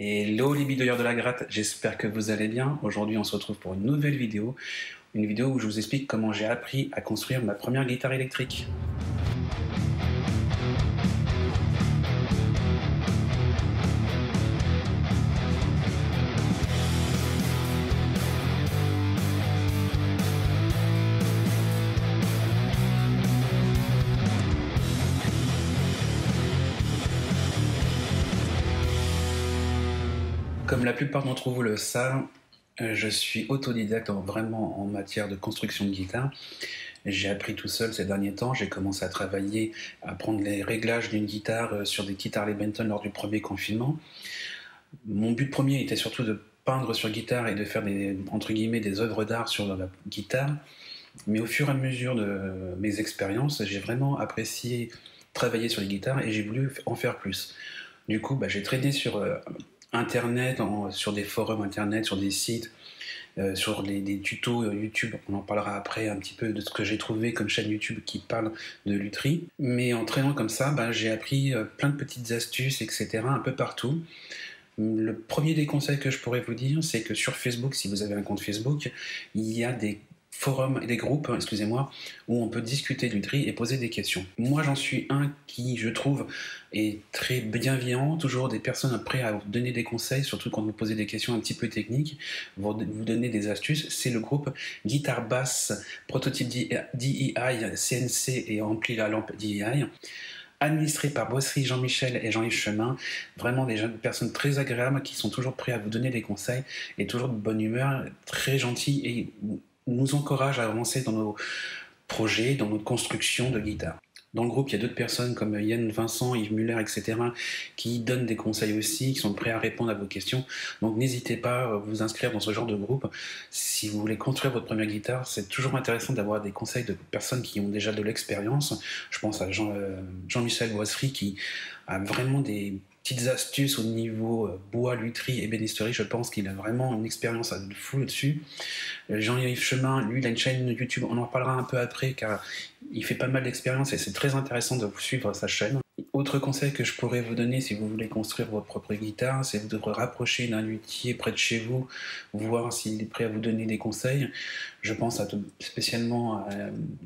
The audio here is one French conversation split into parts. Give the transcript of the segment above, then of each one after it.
Hello les bidouilleurs de la gratte, j'espère que vous allez bien. Aujourd'hui on se retrouve pour une nouvelle vidéo. Une vidéo où je vous explique comment j'ai appris à construire ma première guitare électrique. Comme la plupart d'entre vous le savent, je suis autodidacte vraiment en matière de construction de guitare. J'ai appris tout seul ces derniers temps, j'ai commencé à travailler, à prendre les réglages d'une guitare sur des kits Harley Benton lors du premier confinement. Mon but premier était surtout de peindre sur guitare et de faire entre guillemets, des œuvres d'art sur la guitare. Mais au fur et à mesure de mes expériences, j'ai vraiment apprécié travailler sur les guitares et j'ai voulu en faire plus. Du coup, j'ai traîné sur Internet, sur des forums Internet, sur des sites, sur des tutos YouTube. On en parlera après un petit peu de ce que j'ai trouvé comme chaîne YouTube qui parle de lutherie. Mais en traînant comme ça, j'ai appris plein de petites astuces, etc. un peu partout. Le premier des conseils que je pourrais vous dire, c'est que sur Facebook, si vous avez un compte Facebook, il y a des forums et des groupes, excusez-moi, où on peut discuter de lutherie et poser des questions. Moi, j'en suis un qui, je trouve, est très bienveillant, toujours des personnes prêtes à vous donner des conseils, surtout quand vous posez des questions un petit peu techniques, vous donner des astuces. C'est le groupe Guitare Basse, Prototype DEI, CNC et Ampli la lampe DEI, administré par Boisserie Jean-Michel et Jean-Yves Chemin, vraiment des personnes très agréables qui sont toujours prêts à vous donner des conseils et toujours de bonne humeur, très gentils et nous encouragent à avancer dans nos projets, dans notre construction de guitare. Dans le groupe, il y a d'autres personnes comme Yann Vincent, Yves Muller, etc. qui donnent des conseils aussi, qui sont prêts à répondre à vos questions. Donc n'hésitez pas à vous inscrire dans ce genre de groupe. Si vous voulez construire votre première guitare, c'est toujours intéressant d'avoir des conseils de personnes qui ont déjà de l'expérience. Je pense à Jean-Michel Boisserie qui a vraiment des petites astuces au niveau bois, lutherie et bénisterie. Je pense qu'il a vraiment une expérience de fou dessus. Jean-Yves Chemin, lui, il a une chaîne YouTube, on en reparlera un peu après car il fait pas mal d'expérience et c'est très intéressant de vous suivre sa chaîne. Autre conseil que je pourrais vous donner si vous voulez construire votre propre guitare, c'est de vous rapprocher d'un luthier près de chez vous, voir s'il est prêt à vous donner des conseils. Je pense spécialement à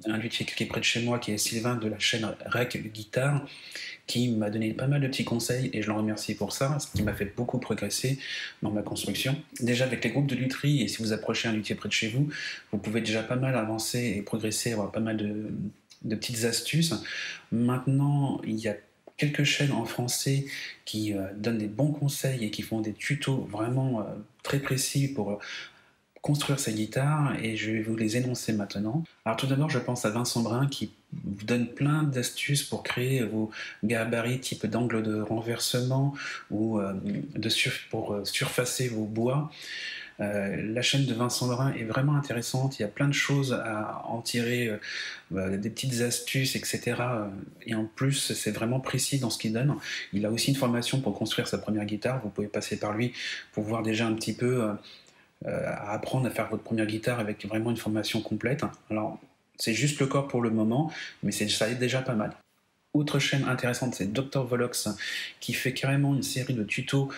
un luthier qui est près de chez moi, qui est Sylvain de la chaîne Rec Guitare, qui m'a donné pas mal de petits conseils et je le remercie pour ça, ce qui m'a fait beaucoup progresser dans ma construction. Déjà avec les groupes de lutherie, et si vous approchez un luthier près de chez vous, vous pouvez déjà pas mal avancer et progresser, avoir pas mal de petites astuces. Maintenant, il y a quelques chaînes en français qui donnent des bons conseils et qui font des tutos vraiment très précis pour construire sa guitare et je vais vous les énoncer maintenant. Alors tout d'abord, je pense à Vincent Brun qui vous donne plein d'astuces pour créer vos gabarits type d'angle de renversement ou pour surfacer vos bois. La chaîne de Vincent Brun est vraiment intéressante, il y a plein de choses à en tirer, des petites astuces, etc. Et en plus, c'est vraiment précis dans ce qu'il donne. Il a aussi une formation pour construire sa première guitare, vous pouvez passer par lui pour voir déjà un petit peu à apprendre à faire votre première guitare avec vraiment une formation complète. Alors, c'est juste le corps pour le moment, mais ça est déjà pas mal. Autre chaîne intéressante, c'est Dr Volox qui fait carrément une série de tutos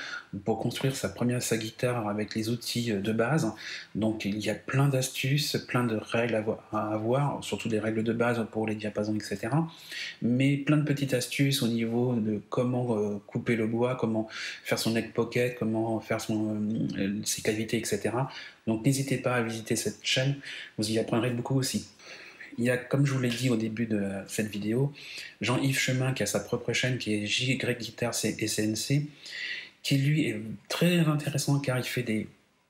pour construire sa guitare avec les outils de base. Donc il y a plein d'astuces, plein de règles à avoir, surtout des règles de base pour les diapasons, etc. Mais plein de petites astuces au niveau de comment couper le bois, comment faire son neck pocket, comment faire ses cavités, etc. Donc n'hésitez pas à visiter cette chaîne, vous y apprendrez beaucoup aussi. Il y a, comme je vous l'ai dit au début de cette vidéo, Jean-Yves Chemin qui a sa propre chaîne qui est JY Guitare et CNC, qui lui est très intéressant car il fait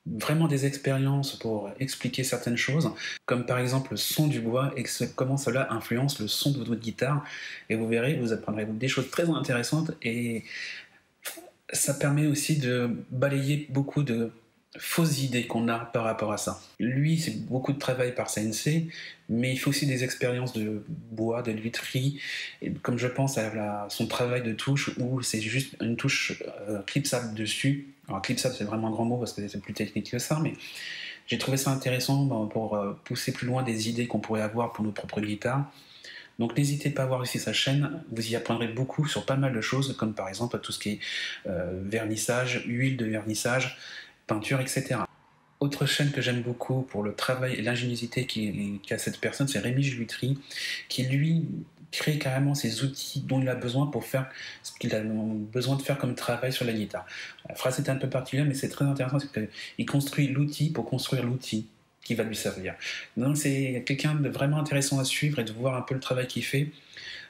vraiment des expériences pour expliquer certaines choses, comme par exemple le son du bois et comment cela influence le son de votre guitare. Et vous verrez, vous apprendrez des choses très intéressantes et ça permet aussi de balayer beaucoup de fausses idées qu'on a par rapport à ça. Lui, c'est beaucoup de travail par CNC, mais il faut aussi des expériences de bois, de lutherie, et comme je pense à son travail de touche, où c'est juste une touche clipsable dessus. Alors clipsable, c'est vraiment un grand mot parce que c'est plus technique que ça, mais j'ai trouvé ça intéressant pour pousser plus loin des idées qu'on pourrait avoir pour nos propres guitares. Donc n'hésitez pas à voir aussi sa chaîne, vous y apprendrez beaucoup sur pas mal de choses, comme par exemple tout ce qui est vernissage, huile de vernissage, peinture, etc. Autre chaîne que j'aime beaucoup pour le travail et l'ingéniosité qu'a cette personne, c'est Rémi Juitry, qui lui crée carrément ces outils dont il a besoin pour faire ce qu'il a besoin de faire comme travail sur la guitare. La phrase est un peu particulière, mais c'est très intéressant, c'est qu'il construit l'outil pour construire l'outil qui va lui servir. Donc c'est quelqu'un de vraiment intéressant à suivre et de voir un peu le travail qu'il fait.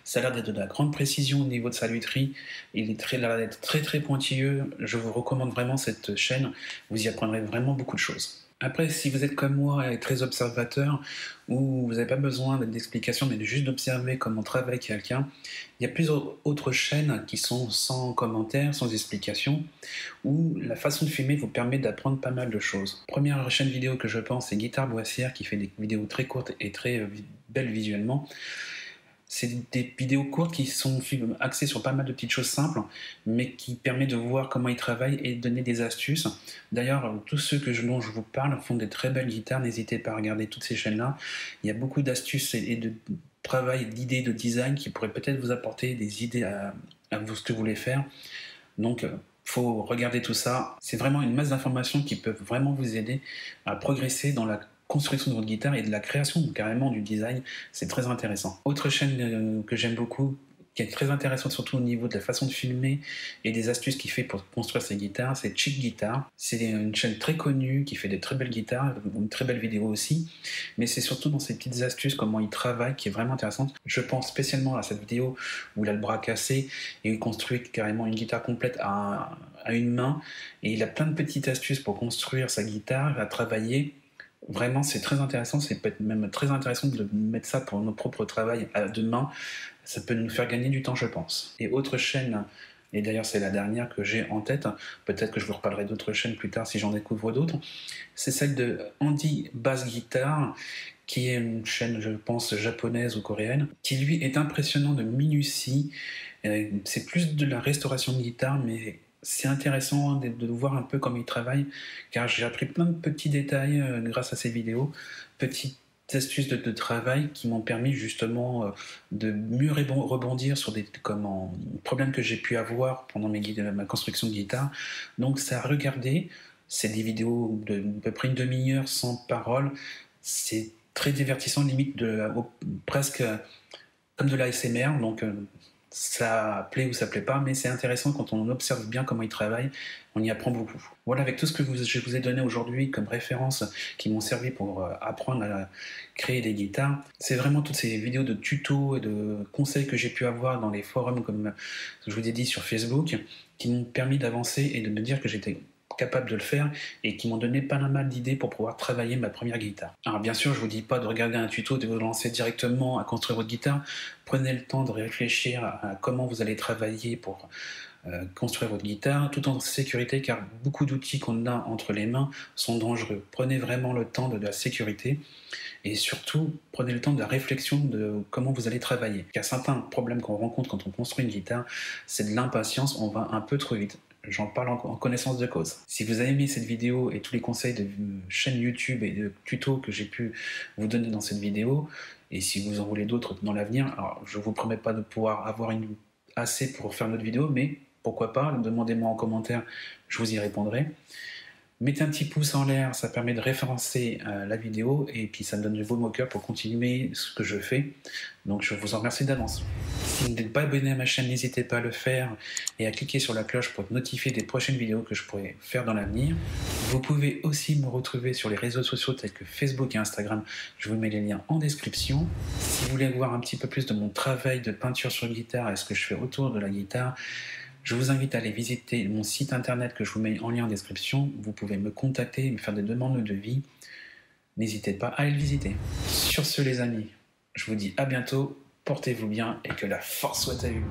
Ça a l'air d'être de la grande précision au niveau de sa lutherie. Il est a l'air d'être très très pointilleux. Je vous recommande vraiment cette chaîne. Vous y apprendrez vraiment beaucoup de choses. Après, si vous êtes comme moi et très observateur, ou vous n'avez pas besoin d'explications, mais juste d'observer comment travaille quelqu'un, il y a plusieurs autres chaînes qui sont sans commentaires, sans explications, où la façon de filmer vous permet d'apprendre pas mal de choses. Première chaîne vidéo que je pense, c'est Guitare Boissière, qui fait des vidéos très courtes et très belles visuellement. C'est des vidéos courtes qui sont axées sur pas mal de petites choses simples, mais qui permettent de voir comment ils travaillent et de donner des astuces. D'ailleurs, tous ceux dont je vous parle font des très belles guitares, n'hésitez pas à regarder toutes ces chaînes-là. Il y a beaucoup d'astuces et de travail, d'idées, de design qui pourraient peut-être vous apporter des idées à ce que vous voulez faire. Donc, faut regarder tout ça. C'est vraiment une masse d'informations qui peuvent vraiment vous aider à progresser dans la construction de votre guitare et de la création carrément du design, c'est très intéressant. Autre chaîne que j'aime beaucoup, qui est très intéressante surtout au niveau de la façon de filmer et des astuces qu'il fait pour construire ses guitares, c'est Chick Guitar. C'est une chaîne très connue qui fait des très belles guitares, une très belle vidéo aussi, mais c'est surtout dans ses petites astuces, comment il travaille, qui est vraiment intéressante. Je pense spécialement à cette vidéo où il a le bras cassé et il construit carrément une guitare complète à une main, et il a plein de petites astuces pour construire sa guitare, à travailler. Vraiment, c'est très intéressant, c'est peut-être même très intéressant de mettre ça pour notre propre travail à deux mains. Ça peut nous faire gagner du temps, je pense. Et autre chaîne, et d'ailleurs c'est la dernière que j'ai en tête, peut-être que je vous reparlerai d'autres chaînes plus tard si j'en découvre d'autres, c'est celle de Andy Bass Guitar, qui est une chaîne, je pense, japonaise ou coréenne, qui lui est impressionnant de minutie. C'est plus de la restauration de guitare, mais c'est intéressant de voir un peu comment il travaille, car j'ai appris plein de petits détails grâce à ces vidéos, petites astuces de travail qui m'ont permis justement de mieux rebondir sur des problèmes que j'ai pu avoir pendant ma construction de guitare. Donc ça a regardé, c'est des vidéos de à peu près une demi-heure sans parole, c'est très divertissant, limite presque comme de l'ASMR, donc ça plaît ou ça plaît pas, mais c'est intéressant quand on observe bien comment il travaille, on y apprend beaucoup. Voilà, avec tout ce que je vous ai donné aujourd'hui comme références qui m'ont servi pour apprendre à créer des guitares, c'est vraiment toutes ces vidéos de tutos et de conseils que j'ai pu avoir dans les forums, comme je vous ai dit sur Facebook, qui m'ont permis d'avancer et de me dire que j'étais capable de le faire et qui m'ont donné pas mal d'idées pour pouvoir travailler ma première guitare. Alors bien sûr, je vous dis pas de regarder un tuto, de vous lancer directement à construire votre guitare. Prenez le temps de réfléchir à comment vous allez travailler pour construire votre guitare tout en sécurité, car beaucoup d'outils qu'on a entre les mains sont dangereux. Prenez vraiment le temps de la sécurité et surtout prenez le temps de la réflexion de comment vous allez travailler. Car certains problèmes qu'on rencontre quand on construit une guitare, c'est de l'impatience, on va un peu trop vite. J'en parle en connaissance de cause. Si vous avez aimé cette vidéo et tous les conseils de chaîne YouTube et de tutos que j'ai pu vous donner dans cette vidéo, et si vous en voulez d'autres dans l'avenir, alors je ne vous promets pas de pouvoir avoir assez pour faire notre vidéo, mais pourquoi pas, demandez-moi en commentaire, je vous y répondrai. Mettez un petit pouce en l'air, ça permet de référencer la vidéo et puis ça me donne du baume au cœur pour continuer ce que je fais. Donc je vous en remercie d'avance. Si vous n'êtes pas abonné à ma chaîne, n'hésitez pas à le faire et à cliquer sur la cloche pour être notifié des prochaines vidéos que je pourrai faire dans l'avenir. Vous pouvez aussi me retrouver sur les réseaux sociaux tels que Facebook et Instagram. Je vous mets les liens en description. Si vous voulez voir un petit peu plus de mon travail de peinture sur guitare et ce que je fais autour de la guitare, je vous invite à aller visiter mon site internet que je vous mets en lien en description. Vous pouvez me contacter et me faire des demandes de devis. N'hésitez pas à aller le visiter. Sur ce les amis, je vous dis à bientôt, portez-vous bien et que la force soit à vous.